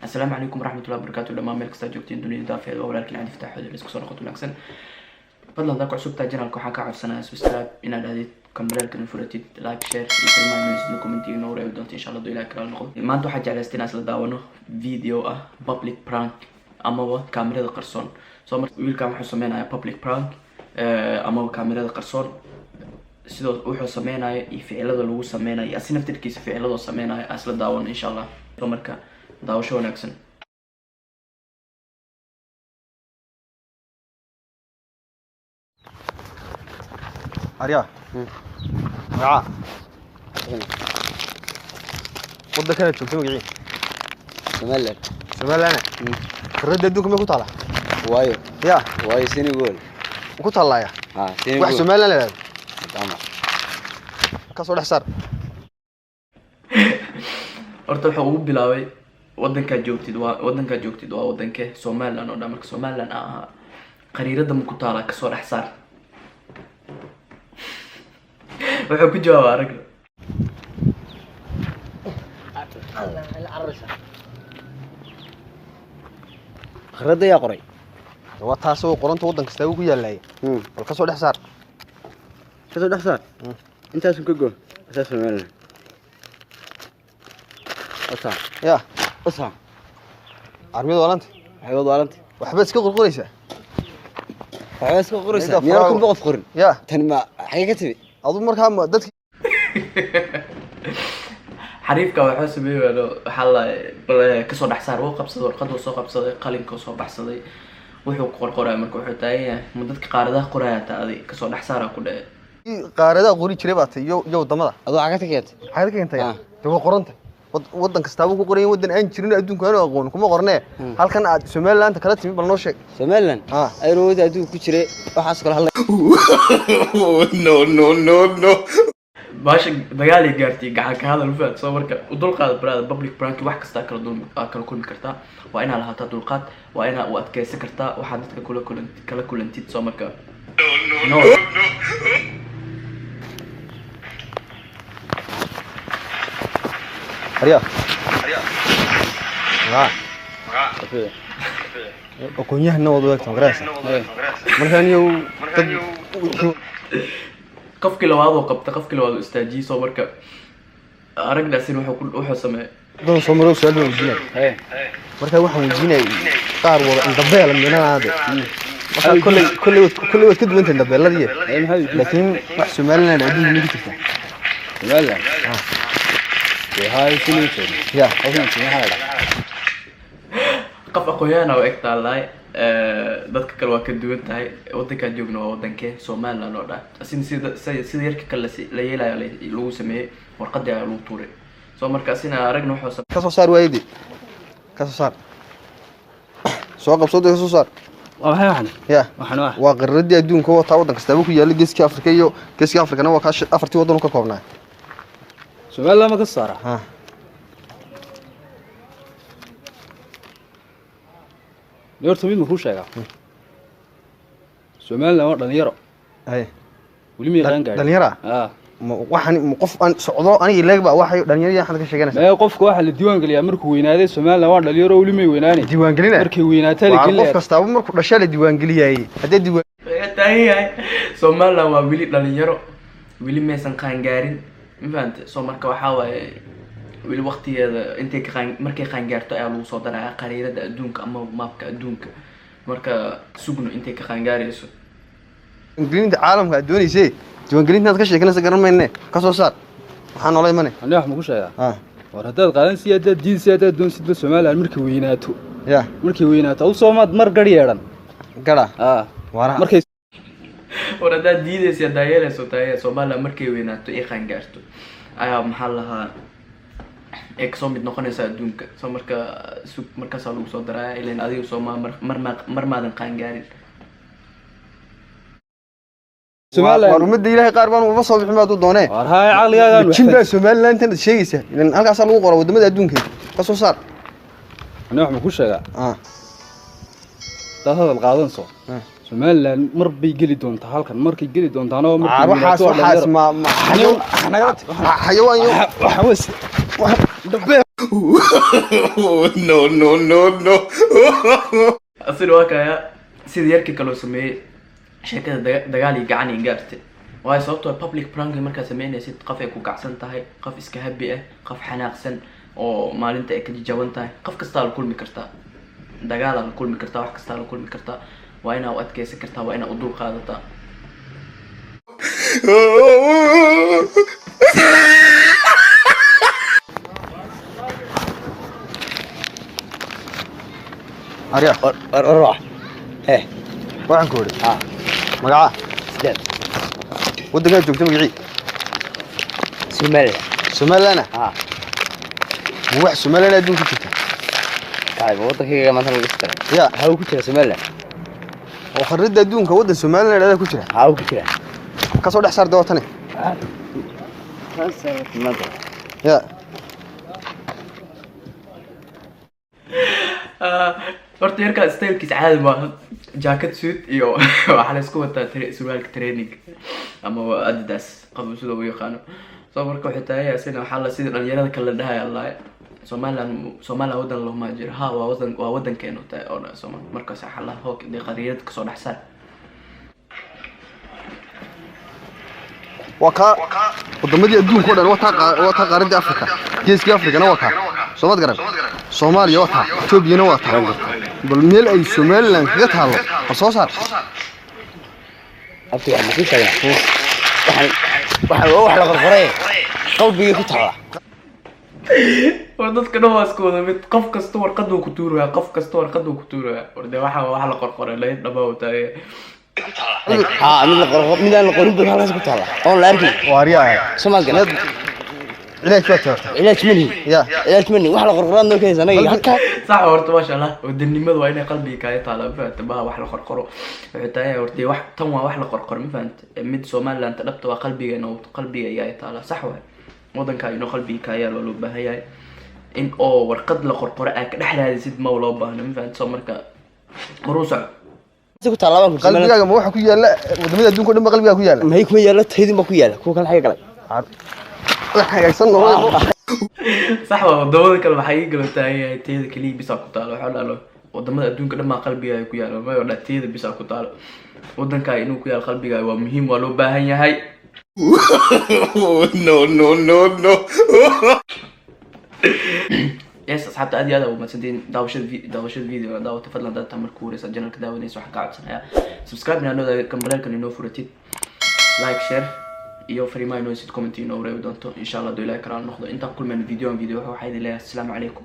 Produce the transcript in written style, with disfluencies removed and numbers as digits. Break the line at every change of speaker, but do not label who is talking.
السلام عليكم ورحمة الله وبركاته. لما ملك استاجوكتين دنيا دافع ولكن عندي فتح حدود الاسكو صرقة الأحسن فضل ذاك عصوب تاجنا لكم حكا عفسنا سبسكرايب إن هذه كمبرال كن فرتي لايك شير يسمى من كومنتي نور ودونت إن شاء الله دوي لايك رالنقو ما أنتو حاجة على استناس لداونه فيديو بابليك برانك أما هو كاميرا قرصون سو ويل كام حسمينا بابليك برانك أما هو كاميرا قرصون sidoo wuxuu sameeyay ficilada lagu sameeyay asina naftirkiisa ficilada sameeyay asla daawan insha Allah marka daawasho wanaagsan
Arya yaa wada kale joogto magacii Somaliland qarada adduunka ma ku taala waayo
Senegal
ku taalaya
Senegal
wax Somaliland
tama
kasoo dhaxsar
horta wuxuu ugu bilaabay wadanka joogtid waa wadanka Somaliland oo dhamarka Somaliland qariirada ma ku taala kasoo dhaxsar wuxuu ku jawaabay arag
qarada yaa qoray
waa taasoo qoranta wadan kasta uu ku yaalay wal kasoo dhaxsar
intaas ku go asaas Somaliland
ya armida walanta waxba iska qorqoraysa
miyaa ku boqof qorin
ya
tan ma xagee ka tibi
adu markaa dadka
xariifka waxa sameeyay waxa la kasoo dhaxsar oo qabsaday warqad soo qabsaday qalinka soo baxsaday wuxuu qorqoray markuu wuxuu taayay dadka qaaradaha qoraya taadi kasoo dhaxsar ku dhacay
qaarada qori jiray baatay iyo wadamada
adoo xagee ka keentay
waa qoranta wadan kasta uu ku qoray wadan aan jirin adduunka aan aqoon kuma qornee halkan aad Somaliland kala timi bal noo sheeg
Somaliland ay roodi adduunka ku jiray waxaas kala hadlay
no baasha dagaal ay gaartay gacan ka hadal faad soo marka u dulqaad brother public prank wax kasta kala kulmi kartaa waa inaad lahaataa dulqaad waa inaad u adkeysan kartaa waxa dadka kala kulantid soo marka no
Arya okoonyahan wada waqti magaraysa markaan yow
qofkii labaad oo qabta qofkii labaad istaaji soo marka aragdaasina wuxuu sameeyay
dad soo marow soo wajinay marka waxa wajinay qaar wada indabeel minanaade waxa kulli wad ka duwan tahay indabeeladii laakiin wax Somaliland adduunka ma jirta
Somaliland هاي شنو
يا
قف aqoonyaana oo egtaa laay dadka kale waa ka duwan tahay wadanka joogno oo wadanka Somaliland oo dhaaf sida yarka kale la yeelayo lagu sameeyay warqad ay lagu tuuray soo markaasina aragna wuxuu
ka soo saar waaydi ka soo saar soo qabsado ka soo saar
waxaan
waa qaradii adduunka oo taa wadan kasta uu ku yaalo geeska Afrika iyo geeska Afrikana waa ka afartii wadan ka koobnaa
Somaliland ma ka saara yorto mid ma ku sheega Somaliland waa dhalinyaro wali ma yaqaan gaar
dhalinyaro waxaan qof aan socdo aniga leegba waxay dhalinyaro yahan ka sheeganaysaa
qofka waxa la diiwaan galiyaa markuu weynaaday Somaliland waa dhalinyaro wali ma weynaanay
diiwaan galina
markii weynaatay la
qof kasta markuu dhashay la diiwaan galiyay hadii diiwaan
taayay Somaliland waa wali dhalinyaro wali ma san qaan gaarin فهمت سو marka waxa way wili waqtigeeda intay ka markay qaan gaarto ayaa lagu soo daraa qariirada adduunka ama maapka adduunka marka sugno intay ka qaan gaarayso
ingiriinta caalamka adduunyada diiwaan gelinta ka sheekanaysa garanmayne ka soo saar waxaan nolol imanay
aniga wax ma ku sheegaa war hadaad qaadan siyaadada diin siyaadada doon sidba Somaliland markay weynaato markay weynaato u Soomaad mar gar yeeran
gara markay
وردا ديدس يا دايله سوتايه Soomaaliland markay weynaato ay qaan gaarto ayaa maxaa lahaa soo mid noqonaysa adduunka soo markaas lagu soo daraa ileen adiga mar maadan qaan gaarin
Somaliland
warmada Ilaahay qaar baan uga soo bixin baad u doonee
war haay aqligaaga
jinba Somaliland tan sheegaysa ileen halkaas lagu qoro wadamada adduunka ka soo saar
aniga wax ma ku sheegaa dad hadal qaadan soo Somaliland mar bay gali doontaa halkan markay gali doontaan oo
waxaas ma xayawaan
no.
asina waa kaya sidii yarkii kaloo sameeyey sheekada dagaal iyo gacan iyo gaartay waayo sababtoo public prank markaa sameynaysid qof ay ku kacsan tahay qof iska habi ah qof xanaaqsan oo maalinta ay ka jaban tahay qof kasta la kulmi kartaa dagaal la kulmi kartaa wax kasta la kulmi kartaa waa inaad u adkeysan kartaa waa inaad u dul qaadataa
arya
روح ايه
waxaan ku wari
ها
magaca
سداد
waddanka joogta magacii
سمال
Somaliland
ها
wax Somaliland adduunka jirta
طيب ودك هي ما تلقى ترى
ya
هاو كتير سمال
oo kharrida adduunka waddan Somaliland ayaa ku jira
هاو كتير
ka soo dhex saar dootane ya
horta yarkaa stylekiisa caadi maaha jacket suit iyo waxaa la isku wataa surwaalka training ama adidas qabu sida uu yaqaano soo marka waxay tahay asina waxaa la sida dhalinyarada kale la dhahay allah Soomaaliland wadan looma jiro ha waa wadankeena tahay oo Soomaaliland markaas waxa la hoog qariyad ka soo dhaxsan
waka waddamadii adduunka oo dhan wata qaaradda Afrika geeska Afrikana wata Soomad garan Soomaaliya wata Ethiopiana wata bal meel ay Somaliland kaga taalo soo saar
أبتي ما في شيء واحد قرقرة قلبي كتير
wadadka dhawaaskooda mid qof kasta warqad uu ku tuuraya qof kasta warqad uu ku tuuraya warde waxa la qorqoray la dhabaw taay
ها من القريب ده خلاص كتير أون لاركي
waariya
سمعت كلام
ilaah ka taarta
علاج مني
ya
علاج مني واحد قرقرة ده كذا أنا هكا
صح horta ma sha Allah wadanimadu waa inay qalbiga ka taala faanta baa wax la qorqoro wuxuu tahay horta wax tan waa wax la qorqor ma faanta mid Soomaaliland dhabta waa qalbigeena oo qalbiga ay taala sax waa wadanka inuu qalbiga ka yaalo loo baahayaa in oo warqad la qorqoro ay ka dhaxlaaysid ma loo baahna ma faanta soo marka maruusa
كنت على بالك
qalbigaaga ma waxa ku yaala wadamada adduunka oo dhan qalbigaaga ku yaala
ما هي كويا لا تهدي ما كويا لا كوكا الحاجة قلق
wax hagaagsan oo
صح wadamada kale waxay galataay teeda kaliya bisa ku taalo waxa la wadamada adduunka dhammaan qalbiga ay ku yaalo ma wada teeda bisa ku taalo wadanka inuu ku yaalo qalbiga waa muhiim waa loo baahan yahay
No.
yes asxaabta aad iyo aad uma santiin daawashada video daawata fadlan dadka markuu wareysa channelka daawanayso waxa ka codsanaya subscribe na noo kambalka inoo furatid like share iyo fariimaha inoo sid comment inoo reebi doonto insha Allah doo ilaahay karaal noqdo inta kulmeen video waxa idin leeyahay assalamu alaykum